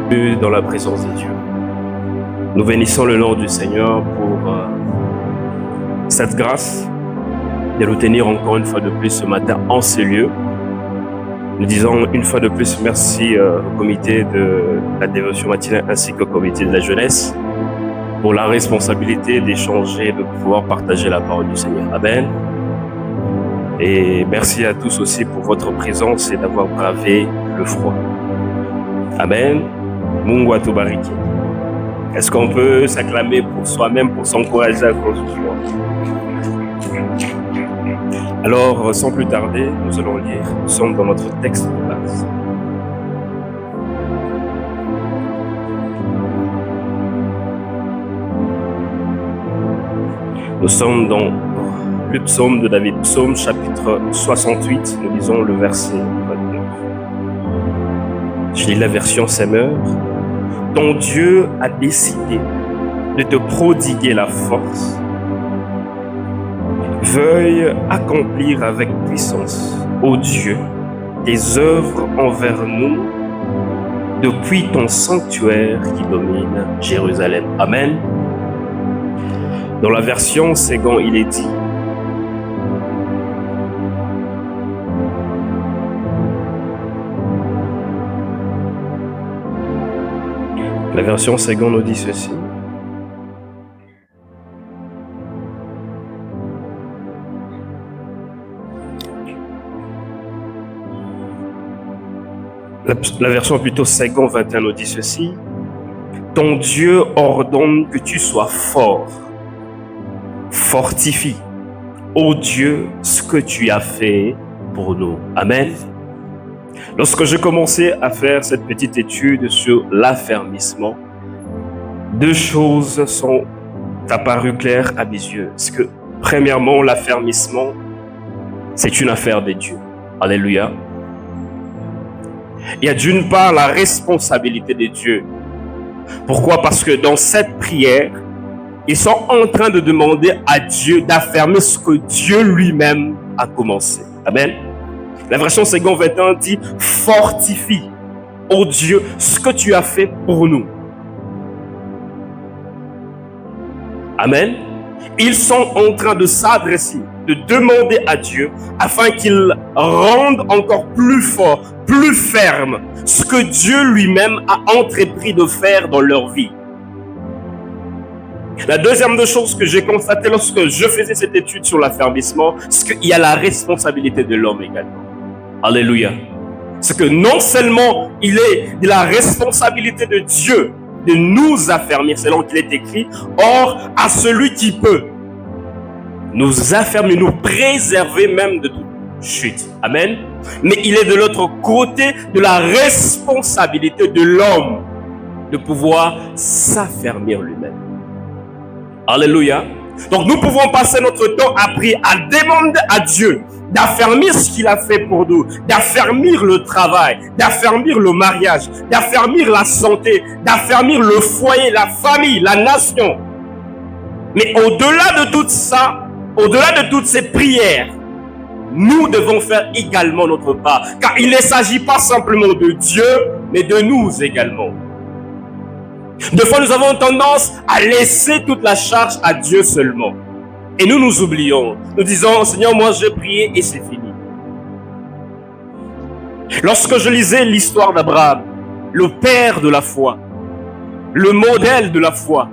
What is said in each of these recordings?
dans la présence de Dieu. Nous bénissons le nom du Seigneur pour cette grâce de nous tenir encore une fois de plus ce matin en ce lieu. Nous disons une fois de plus merci au comité de la dévotion matinale ainsi qu'au comité de la jeunesse pour la responsabilité d'échanger, de pouvoir partager la parole du Seigneur. Amen. Et merci à tous aussi pour votre présence et d'avoir bravé le froid. Amen. Mungu atubariki. Est-ce qu'on peut s'acclamer pour soi-même, pour s'encourager à cause du froid? Alors, sans plus tarder, nous allons lire. Nous sommes dans notre texte de base. Nous sommes dans le psaume de David, psaume chapitre 68. Nous lisons le verset 29. Je lis la version Semeur. Ton Dieu a décidé de te prodiguer la force. Veuille accomplir avec puissance, ô Dieu, tes œuvres envers nous depuis ton sanctuaire qui domine Jérusalem. Amen. Dans la version Ségon, il est dit: la version Ségon nous dit ceci. La version plutôt Ségon 21 nous dit ceci. Ton Dieu ordonne que tu sois fort. Fortifie, ô Dieu, ce que tu as fait pour nous. Amen. Lorsque j'ai commencé à faire cette petite étude sur l'affermissement, deux choses sont apparues claires à mes yeux. Parce que, premièrement, l'affermissement, c'est une affaire de Dieu. Alléluia. Il y a d'une part la responsabilité de Dieu. Pourquoi? Parce que dans cette prière, ils sont en train de demander à Dieu d'affermir ce que Dieu lui-même a commencé. Amen. La version Ségon 21 dit: fortifie, ô Dieu, ce que tu as fait pour nous. Amen. Ils sont en train de s'adresser, de demander à Dieu afin qu'il rende encore plus fort, plus ferme ce que Dieu lui-même a entrepris de faire dans leur vie. La deuxième des choses que j'ai constatée lorsque je faisais cette étude sur l'affermissement, c'est qu'il y a la responsabilité de l'homme également. Alléluia. C'est que non seulement il est de la responsabilité de Dieu de nous affermir, selon qu'il est écrit, or à celui qui peut nous affermir, nous préserver même de toute chute. Amen. Mais il est de l'autre côté de la responsabilité de l'homme de pouvoir s'affermir lui-même. Alléluia. Donc nous pouvons passer notre temps à prier, à demander à Dieu d'affermir ce qu'il a fait pour nous, d'affermir le travail, d'affermir le mariage, d'affermir la santé, d'affermir le foyer, la famille, la nation. Mais au-delà de tout ça, au-delà de toutes ces prières, nous devons faire également notre part. Car il ne s'agit pas simplement de Dieu, mais de nous également. Des fois, nous avons tendance à laisser toute la charge à Dieu seulement. Et nous nous oublions. Nous disons: Seigneur, moi j'ai prié et c'est fini. Lorsque je lisais l'histoire d'Abraham, le père de la foi, le modèle de la foi,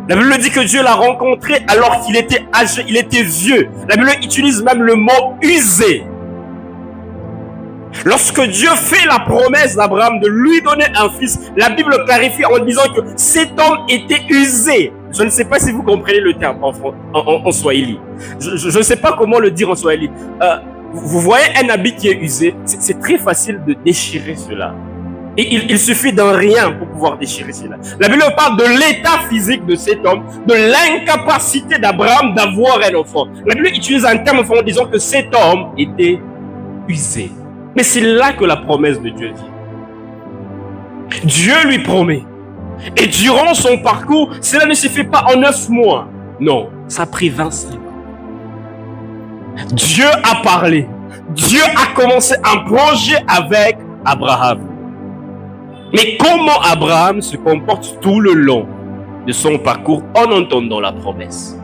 la Bible dit que Dieu l'a rencontré alors qu'il était âgé, il était vieux. La Bible utilise même le mot usé. Lorsque Dieu fait la promesse d'Abraham de lui donner un fils, la Bible clarifie en disant que cet homme était usé. Je ne sais pas si vous comprenez le terme en swahili. Je ne sais pas comment le dire en swahili. Vous voyez un habit qui est usé, c'est très facile de déchirer cela. Et il suffit d'un rien pour pouvoir déchirer cela. La Bible parle de l'état physique de cet homme, de l'incapacité d'Abraham d'avoir un enfant. La Bible utilise un terme en disant que cet homme était usé. Mais c'est là que la promesse de Dieu vient. Dieu lui promet. Et durant son parcours, cela ne se fait pas en 9 mois. Non, ça a pris 25 ans. Dieu a parlé. Dieu a commencé un projet avec Abraham. Mais comment Abraham se comporte tout le long de son parcours en entendant la promesse?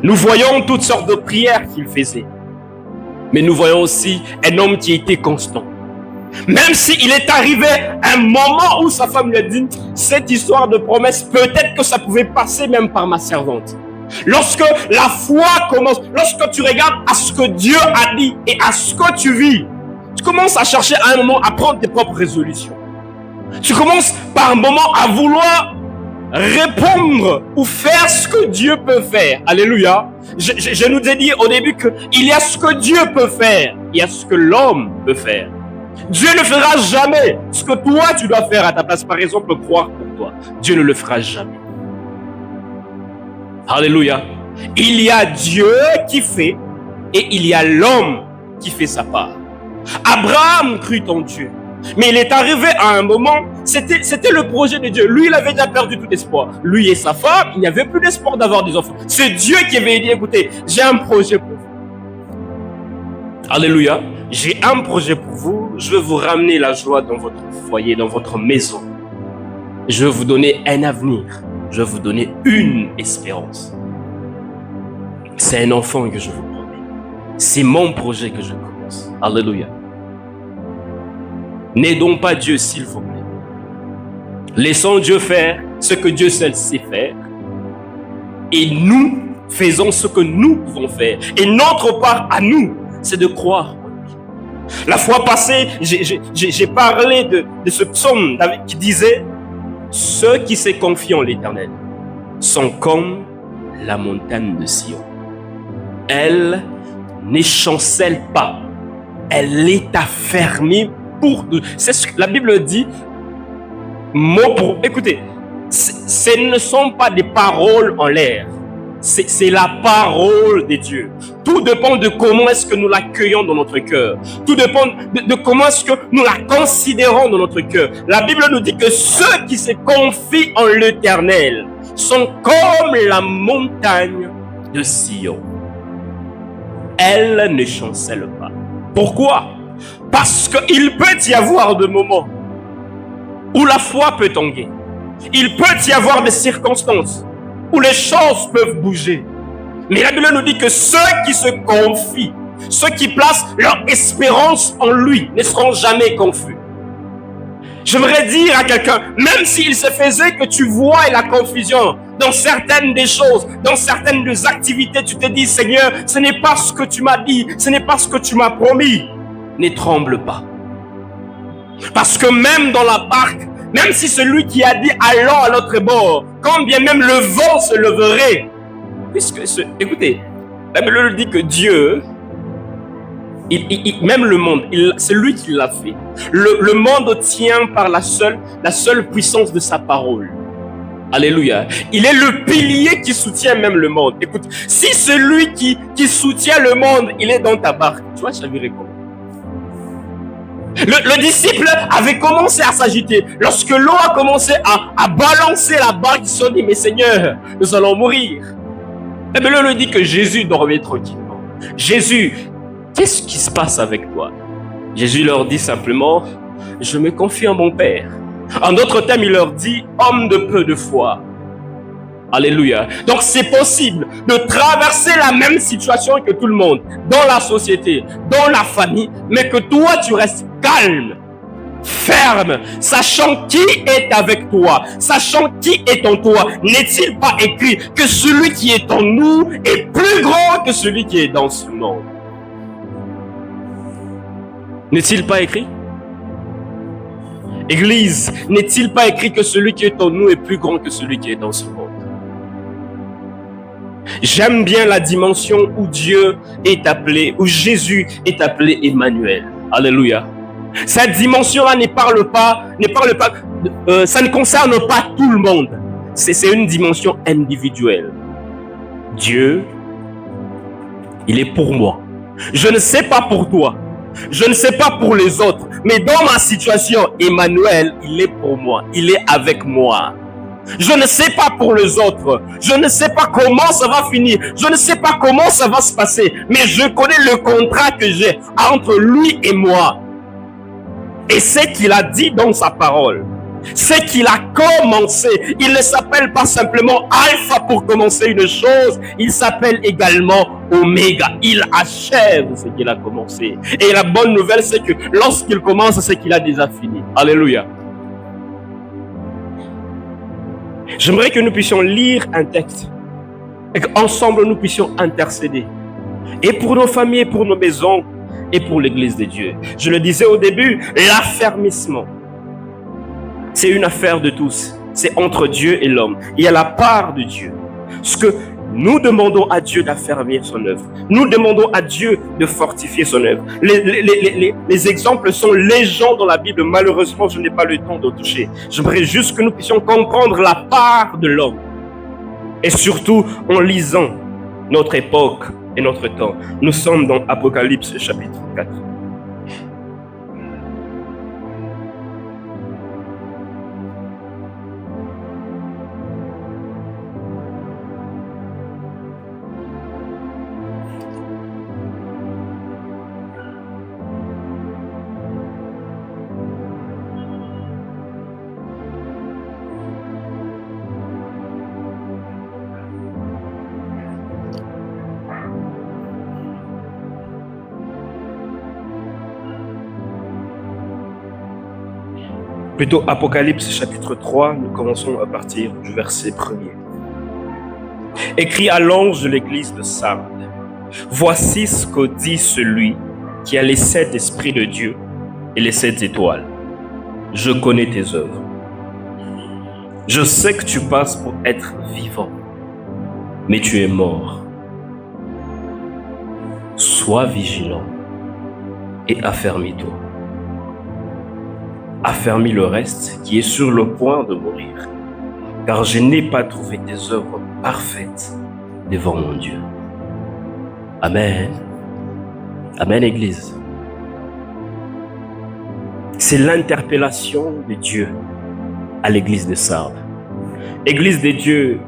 Nous voyons toutes sortes de prières qu'il faisait. Mais nous voyons aussi un homme qui était constant. Même s'il est arrivé un moment où sa femme lui a dit, cette histoire de promesse, peut-être que ça pouvait passer même par ma servante. Lorsque la foi commence, lorsque tu regardes à ce que Dieu a dit et à ce que tu vis, tu commences à chercher à un moment à prendre tes propres résolutions. Tu commences par un moment à vouloir répondre ou faire ce que Dieu peut faire. Alléluia. Je nous ai dit au début qu'il y a ce que Dieu peut faire, il y a ce que l'homme peut faire. Dieu ne fera jamais ce que toi tu dois faire à ta place. Par exemple, croire pour toi. Dieu ne le fera jamais. Alléluia. Il y a Dieu qui fait et il y a l'homme qui fait sa part. Abraham crut en Dieu. Mais il est arrivé à un moment, c'était le projet de Dieu. Lui, il avait déjà perdu tout espoir. Lui et sa femme, il n'y avait plus d'espoir d'avoir des enfants. C'est Dieu qui avait dit, écoutez, j'ai un projet pour vous. Alléluia. J'ai un projet pour vous. Je veux vous ramener la joie dans votre foyer, dans votre maison. Je veux vous donner un avenir. Je vais vous donner une espérance. C'est un enfant que je vous promets. C'est mon projet que je commence. Alléluia. N'aidons pas Dieu, s'il vous plaît. Laissons Dieu faire ce que Dieu seul sait faire. Et nous faisons ce que nous pouvons faire. Et notre part à nous, c'est de croire en lui. La fois passée, j'ai parlé de ce psaume David qui disait « Ceux qui se confient en l'Éternel sont comme la montagne de Sion. Elle n'échancelle pas. Elle est affermie pour nous. » C'est ce que la Bible dit. Mot pour... Écoutez, ce ne sont pas des paroles en l'air. C'est la parole de Dieu. Tout dépend de comment est-ce que nous l'accueillons dans notre cœur. Tout dépend de comment est-ce que nous la considérons dans notre cœur. La Bible nous dit que ceux qui se confient en l'Éternel sont comme la montagne de Sion. Elle ne chancelle pas. Pourquoi? Parce qu'il peut y avoir des moments où la foi peut tanguer. Il peut y avoir des circonstances où les choses peuvent bouger. Mais la Bible nous dit que ceux qui se confient, ceux qui placent leur espérance en lui, ne seront jamais confus. J'aimerais dire à quelqu'un, même s'il se faisait que tu vois la confusion dans certaines des choses, dans certaines des activités, tu te dis, Seigneur, ce n'est pas ce que tu m'as dit, ce n'est pas ce que tu m'as promis. Ne tremble pas. Parce que même dans la barque, même si celui qui a dit allons à l'autre bord, quand bien même le vent se leverait, écoutez, la Bible dit que Dieu, même le monde, c'est lui qui l'a fait. Le monde tient par la seule puissance de sa parole. Alléluia. Il est le pilier qui soutient même le monde. Écoute, si celui qui soutient le monde, il est dans ta barque, tu vas chavirer comment? Le disciple avait commencé à s'agiter. Lorsque l'eau a commencé à balancer la barque, ils se sont dit, mais Seigneur, nous allons mourir. La Bible nous dit que Jésus dormait tranquillement. Jésus, qu'est-ce qui se passe avec toi? Jésus leur dit simplement, je me confie en mon Père. En d'autres termes, il leur dit, homme de peu de foi. Alléluia. Donc c'est possible de traverser la même situation que tout le monde, dans la société, dans la famille, mais que toi tu restes calme, ferme, sachant qui est avec toi, sachant qui est en toi. N'est-il pas écrit que celui qui est en nous est plus grand que celui qui est dans ce monde? N'est-il pas écrit? Église, n'est-il pas écrit que celui qui est en nous est plus grand que celui qui est dans ce monde? J'aime bien la dimension où Dieu est appelé, où Jésus est appelé Emmanuel. Alléluia. Cette dimension-là ne parle pas, ça ne concerne pas tout le monde. C'est une dimension individuelle. Dieu, il est pour moi. Je ne sais pas pour toi. Je ne sais pas pour les autres. Mais dans ma situation, Emmanuel, il est pour moi. Il est avec moi. Je ne sais pas pour les autres. Je ne sais pas comment ça va finir. Je ne sais pas comment ça va se passer. Mais je connais le contrat que j'ai entre lui et moi. Et ce qu'il a dit dans sa parole, ce qu'il a commencé, il ne s'appelle pas simplement Alpha pour commencer une chose, il s'appelle également Oméga. Il achève ce qu'il a commencé. Et la bonne nouvelle, c'est que lorsqu'il commence, c'est qu'il a déjà fini. Alléluia. J'aimerais que nous puissions lire un texte et qu'ensemble nous puissions intercéder. Et pour nos familles, et pour nos maisons, et pour l'Église de Dieu. Je le disais au début, l'affermissement, c'est une affaire de tous. C'est entre Dieu et l'homme. Il y a la part de Dieu. Ce que nous demandons à Dieu d'affermir son œuvre. Nous demandons à Dieu de fortifier son œuvre. Les exemples sont légion dans la Bible. Malheureusement, je n'ai pas le temps de toucher. J'aimerais juste que nous puissions comprendre la part de l'homme. Et surtout, en lisant notre époque et notre temps. Nous sommes dans Apocalypse chapitre 4. Plutôt Apocalypse chapitre 3, nous commençons à partir du verset 1er. Écrit à l'ange de l'église de Sardes. Voici ce que dit celui qui a les 7 esprits de Dieu et les 7 étoiles. Je connais tes œuvres. Je sais que tu passes pour être vivant, mais tu es mort. Sois vigilant et affermis-toi. Affermis le reste qui est sur le point de mourir, car je n'ai pas trouvé tes œuvres parfaites devant mon Dieu. Amen. Amen, Église. C'est l'interpellation de Dieu à l'église de Sardes. Église de Dieu,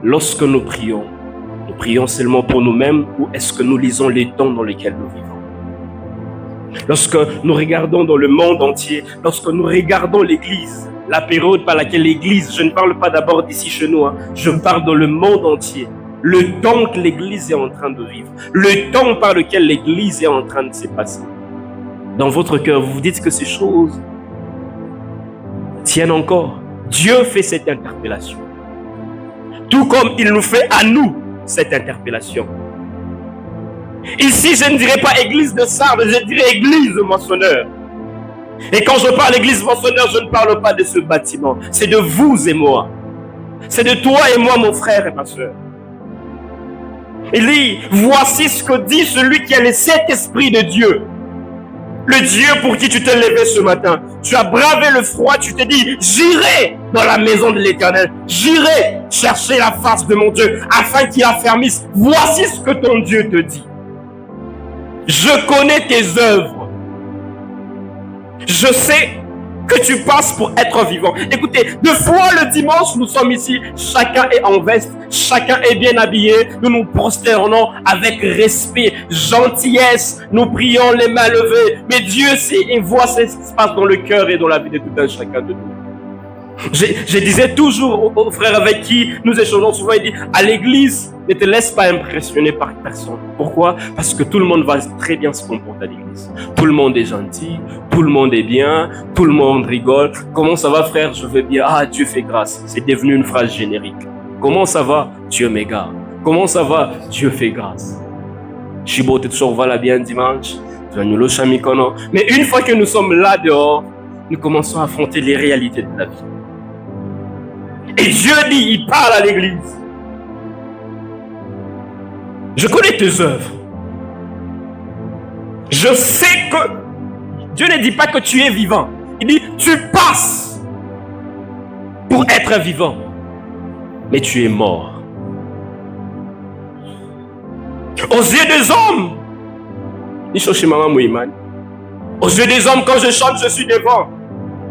lorsque nous prions seulement pour nous-mêmes ou est-ce que nous lisons les temps dans lesquels nous vivons? Lorsque nous regardons dans le monde entier, lorsque nous regardons l'église, la période par laquelle l'église, je ne parle pas d'abord d'ici chez nous, je parle dans le monde entier, le temps que l'église est en train de vivre, le temps par lequel l'église est en train de se passer. Dans votre cœur, vous vous dites que ces choses tiennent encore. Dieu fait cette interpellation. Tout comme il nous fait à nous cette interpellation. Ici, je ne dirais pas église de Sardes, je dirais église moissonneur. Et quand je parle église moissonneur, je ne parle pas de ce bâtiment. C'est de vous et moi. C'est de toi et moi, mon frère et ma soeur. Il dit, voici ce que dit celui qui a les 7 esprits de Dieu. Le Dieu pour qui tu t'es levé ce matin. Tu as bravé le froid, tu t'es dit, j'irai dans la maison de l'Éternel. J'irai chercher la face de mon Dieu afin qu'il affermisse. Voici ce que ton Dieu te dit. Je connais tes œuvres. Je sais que tu passes pour être vivant. Écoutez, 2 fois le dimanche, nous sommes ici. Chacun est en veste, chacun est bien habillé. Nous nous prosternons avec respect, gentillesse. Nous prions les mains levées. Mais Dieu sait et voit ce qui se passe dans le cœur et dans la vie de tout un chacun de nous. Je disais toujours aux frères avec qui nous échangeons souvent, il dit, à l'église, ne te laisse pas impressionner par personne. Pourquoi? Parce que tout le monde va très bien se comporter à l'église. Tout le monde est gentil, tout le monde est bien, tout le monde rigole. Comment ça va, frère? Je vais bien. Ah, Dieu fait grâce. C'est devenu une phrase générique. Comment ça va? Dieu m'égare. Comment ça va? Dieu fait grâce. Chibo, tu toujours va bien dimanche. Mais une fois que nous sommes là dehors, nous commençons à affronter les réalités de la vie. Et Dieu dit, il parle à l'église. Je connais tes œuvres. Je sais que Dieu ne dit pas que tu es vivant. Il dit, tu passes pour être vivant. Mais tu es mort. Aux yeux des hommes, aux yeux des hommes, quand je chante, je suis devant.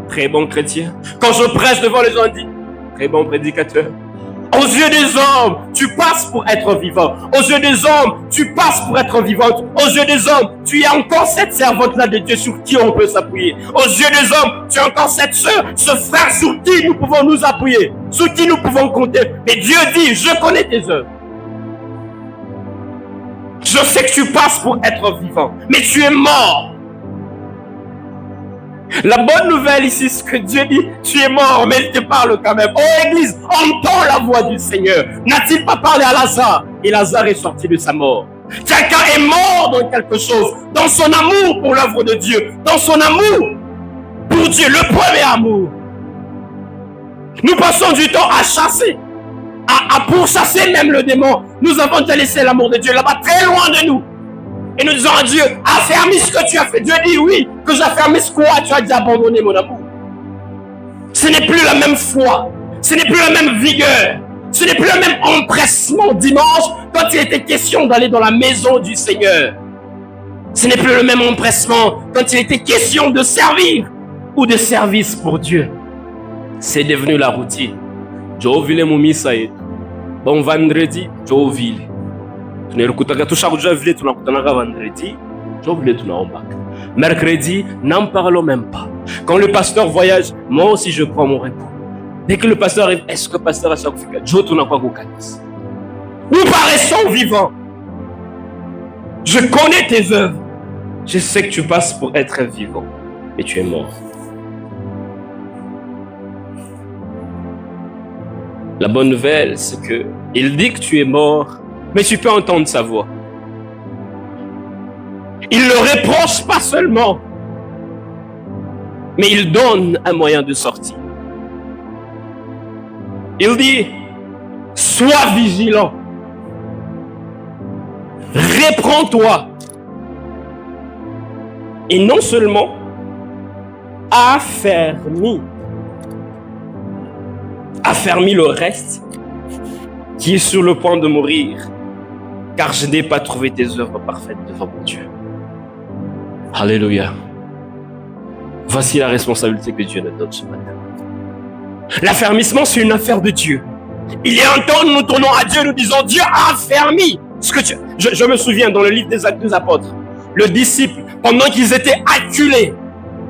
Très bon chrétien. Quand je prêche devant les gens, on dit, très bon prédicateur. Aux yeux des hommes, tu passes pour être vivant. Aux yeux des hommes, tu passes pour être vivante. Aux yeux des hommes, tu es encore cette servante-là de Dieu sur qui on peut s'appuyer. Aux yeux des hommes, tu es encore cette sœur, ce frère sur qui nous pouvons nous appuyer, sur qui nous pouvons compter. Mais Dieu dit, je connais tes œuvres. Je sais que tu passes pour être vivant, mais tu es mort. La bonne nouvelle ici, c'est que Dieu dit, tu es mort, mais il te parle quand même. Oh Église, entends la voix du Seigneur. N'a-t-il pas parlé à Lazare? Et Lazare est sorti de sa mort. Quelqu'un est mort dans quelque chose, dans son amour pour l'œuvre de Dieu, dans son amour pour Dieu, le premier amour. Nous passons du temps à chasser, à pourchasser même le démon. Nous avons déjà laissé l'amour de Dieu là-bas, très loin de nous. Et nous disons à Dieu, affermis ce que tu as fait. Dieu dit oui, que j'affermisse quoi? Tu as dit abandonner mon amour. Ce n'est plus la même foi, ce n'est plus la même vigueur, ce n'est plus le même empressement dimanche quand il était question d'aller dans la maison du Seigneur. Ce n'est plus le même empressement quand il était question de servir ou de service pour Dieu. C'est devenu la routine. Jovile mumisa yetu. Bon vendredi, Jovile. Tunakutaka tushakuja vile tunakutanaka vendredi, Jovile tunaombaka. Mercredi, n'en parlons même pas. Quand le pasteur voyage, moi aussi je prends mon repos. Dès que le pasteur arrive, est-ce que le pasteur a chaque fois Joe tunakwa kukanisa? Nous paraissons vivants. Je connais tes œuvres. Je sais que tu passes pour être vivant, mais tu es mort. La bonne nouvelle, c'est que il dit que tu es mort, mais tu peux entendre sa voix. Il ne le reproche pas seulement, mais il donne un moyen de sortie. Il dit, sois vigilant, reprends-toi, et non seulement affermis le reste qui est sur le point de mourir, car je n'ai pas trouvé tes œuvres parfaites devant mon Dieu. Alléluia. Voici la responsabilité que Dieu nous donne ce matin. L'affermissement, c'est une affaire de Dieu. Il y a un temps, nous tournons à Dieu, nous disons, Dieu a affermi ce que tu... Je me souviens dans le livre des Actes des Apôtres, le disciple, pendant qu'ils étaient acculés,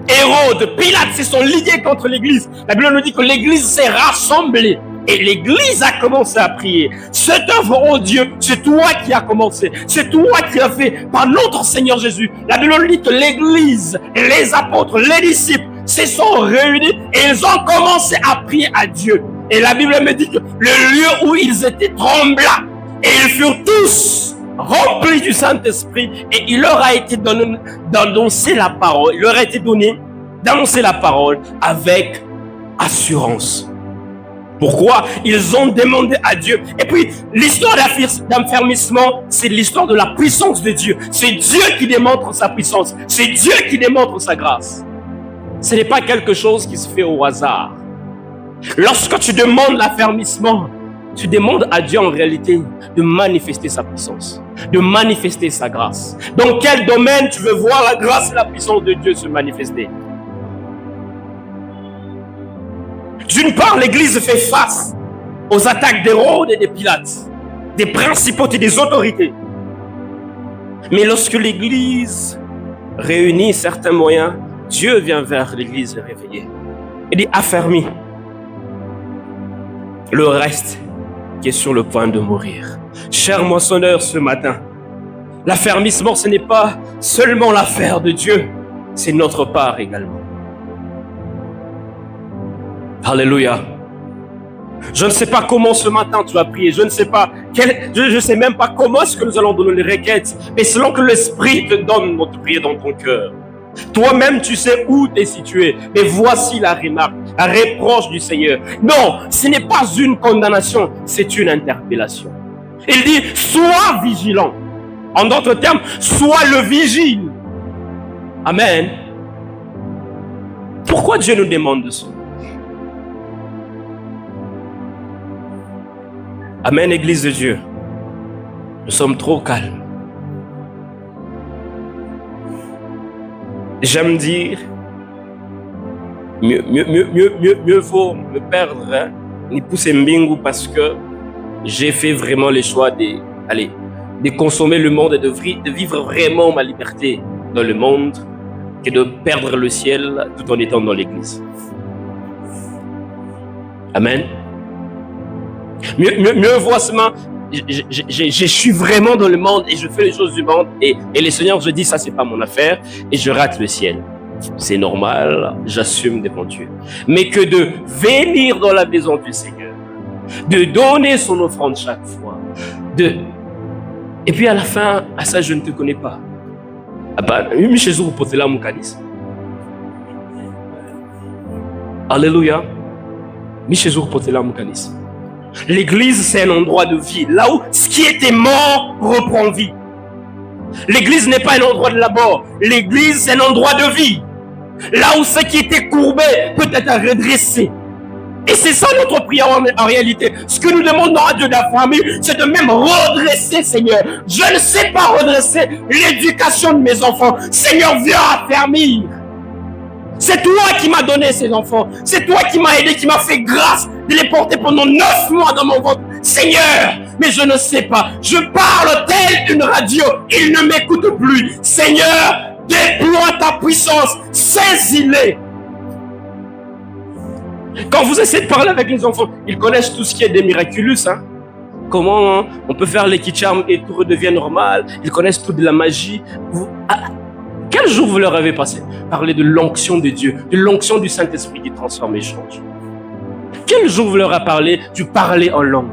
Hérode, Pilate se sont ligués contre l'église. La Bible nous dit que l'église s'est rassemblée et l'église a commencé à prier. Cette œuvre, oh Dieu, c'est toi qui as commencé. C'est toi qui as fait par notre Seigneur Jésus. La Bible nous dit que l'église, les apôtres, les disciples se sont réunis et ils ont commencé à prier à Dieu. Et la Bible me dit que le lieu où ils étaient trembla et ils furent tous remplis du Saint-Esprit et il leur a été donné d'annoncer la parole. Il leur a été donné d'annoncer la parole avec assurance. Pourquoi? Ils ont demandé à Dieu. Et puis, l'histoire d'affermissement, c'est l'histoire de la puissance de Dieu. C'est Dieu qui démontre sa puissance. C'est Dieu qui démontre sa grâce. Ce n'est pas quelque chose qui se fait au hasard. Lorsque tu demandes l'affermissement, tu demandes à Dieu en réalité de manifester sa puissance, de manifester sa grâce. Dans quel domaine tu veux voir la grâce et la puissance de Dieu se manifester? D'une part, l'Église fait face aux attaques d'Hérode et de Pilate, des principautés, des autorités. Mais lorsque l'Église réunit certains moyens, Dieu vient vers l'Église réveillée. Il dit affermis le reste qui est sur le point de mourir. Cher moissonneur, ce matin, l'affermissement, ce n'est pas seulement l'affaire de Dieu, c'est notre part également. Alléluia. Je ne sais pas comment ce matin tu vas prier. Je ne sais pas je sais même pas comment est-ce que nous allons donner les requêtes. Mais selon que l'Esprit te donne notre prière dans ton cœur. Toi-même, tu sais où tu es situé. Mais voici la remarque, la reproche du Seigneur. Non, ce n'est pas une condamnation, c'est une interpellation. Il dit, sois vigilant. En d'autres termes, sois le vigile. Amen. Pourquoi Dieu nous demande de cela? Amen, Église de Dieu. Nous sommes trop calmes. J'aime dire, mieux vaut me perdre, ni pousser mbingu parce que j'ai fait vraiment le choix de consommer le monde et de vivre vraiment ma liberté dans le monde que de perdre le ciel tout en étant dans l'église. Amen. Mieux vaut seulement, je suis vraiment dans le monde et je fais les choses du monde et le Seigneur, je dis ça c'est pas mon affaire et je rate le ciel. C'est normal, j'assume devant Dieu. Mais que de venir dans la maison du Seigneur, de donner son offrande chaque fois, et puis à la fin, à ça je ne te connais pas. Alléluia. L'église, c'est un endroit de vie. Là où ce qui était mort reprend vie. L'église n'est pas un endroit de la mort. L'église, c'est un endroit de vie. Là où ce qui était courbé peut être redressé. Et c'est ça notre prière en réalité. Ce que nous demandons à Dieu d'affermir, c'est de même redresser, Seigneur. Je ne sais pas redresser l'éducation de mes enfants. Seigneur, viens affermir. C'est toi qui m'as donné ces enfants. C'est toi qui m'as aidé, qui m'as fait grâce de les porter pendant 9 mois dans mon ventre. Seigneur, mais je ne sais pas. Je parle tel une radio. Il ne m'écoute plus. Seigneur, déploie ta puissance. Saisis-les. Quand vous essayez de parler avec les enfants, ils connaissent tout ce qui est des miraculous. Hein? Comment on peut faire les charm et tout redevient normal. Ils connaissent tout de la magie. Quel jour vous leur avez passé? Parler de l'onction de Dieu, de l'onction du Saint-Esprit qui transforme et change. Quel jour vous leur avez parlé du parler en langue?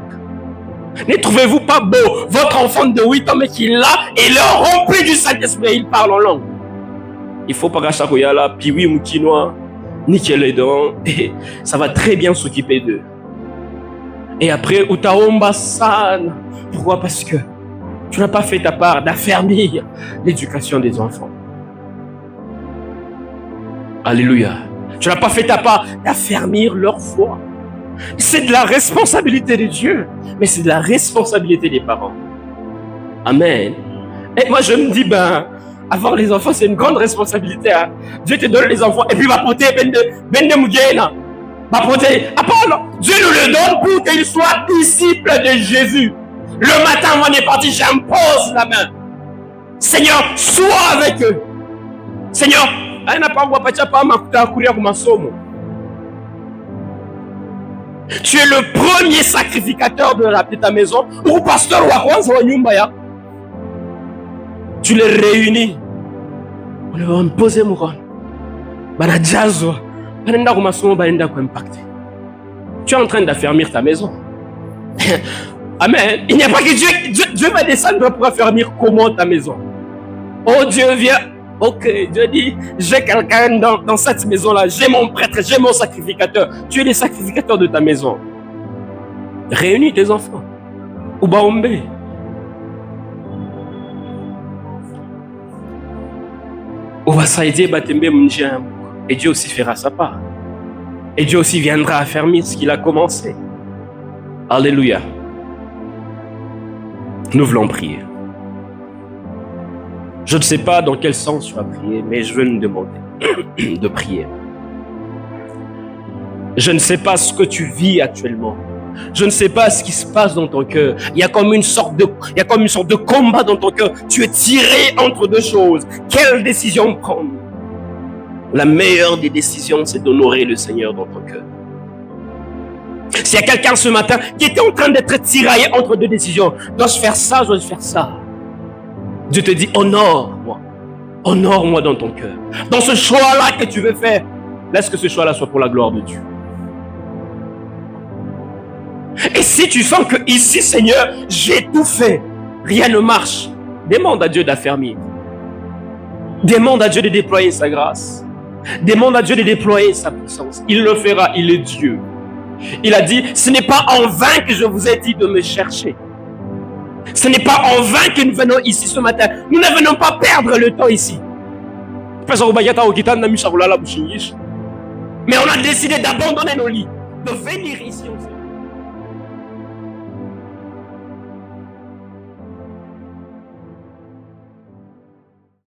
Ne trouvez-vous pas beau votre enfant de 8 ans mais qui est là et leur rempli du Saint-Esprit, il parle en langue? Il faut pas racheter là, puis oui, moukinois, nickel les dents, et ça va très bien s'occuper d'eux. Et après, utaomba san. Pourquoi? Parce que tu n'as pas fait ta part d'affermir l'éducation des enfants. Alléluia. Tu n'as pas fait ta part d'affermir leur foi. C'est de la responsabilité de Dieu, mais c'est de la responsabilité des parents. Amen. Et moi, je me dis, avoir les enfants, c'est une grande responsabilité. Hein. Dieu te donne les enfants et puis va porter ben de Mougéna. Va porter. Dieu nous le donne pour qu'ils soient disciples de Jésus. Le matin, avant de partir, j'impose la main. Seigneur, sois avec eux. Seigneur, tu es le premier sacrificateur de ta maison. Ou pasteur tu les réunis. On va me poser mon rôle. Tu es en train d'affermir ta maison. Amen. Il n'y a pas que Dieu va descendre pour affermir comment ta maison. Oh Dieu, viens. Ok, Dieu dit, j'ai quelqu'un dans cette maison-là, j'ai mon prêtre, j'ai mon sacrificateur. Tu es le sacrificateur de ta maison. Réunis tes enfants. Ubaombe. Et Dieu aussi fera sa part. Et Dieu aussi viendra affermir ce qu'il a commencé. Alléluia. Nous voulons prier. Je ne sais pas dans quel sens tu vas prier, mais je veux nous demander de prier. Je ne sais pas ce que tu vis actuellement. Je ne sais pas ce qui se passe dans ton cœur. Il y a comme une sorte de combat dans ton cœur. Tu es tiré entre deux choses. Quelle décision prendre? La meilleure des décisions, c'est d'honorer le Seigneur dans ton cœur. S'il y a quelqu'un ce matin qui était en train d'être tiraillé entre deux décisions, dois-je faire ça, dois-je faire ça? Dieu te dit, honore-moi. Honore-moi dans ton cœur. Dans ce choix-là que tu veux faire, laisse que ce choix-là soit pour la gloire de Dieu. Et si tu sens que ici, Seigneur, j'ai tout fait, rien ne marche, demande à Dieu d'affermir. Demande à Dieu de déployer sa grâce. Demande à Dieu de déployer sa puissance. Il le fera, il est Dieu. Il a dit, ce n'est pas en vain que je vous ai dit de me chercher. Ce n'est pas en vain que nous venons ici ce matin. Nous ne venons pas perdre le temps ici. Mais on a décidé d'abandonner nos lits, de venir ici.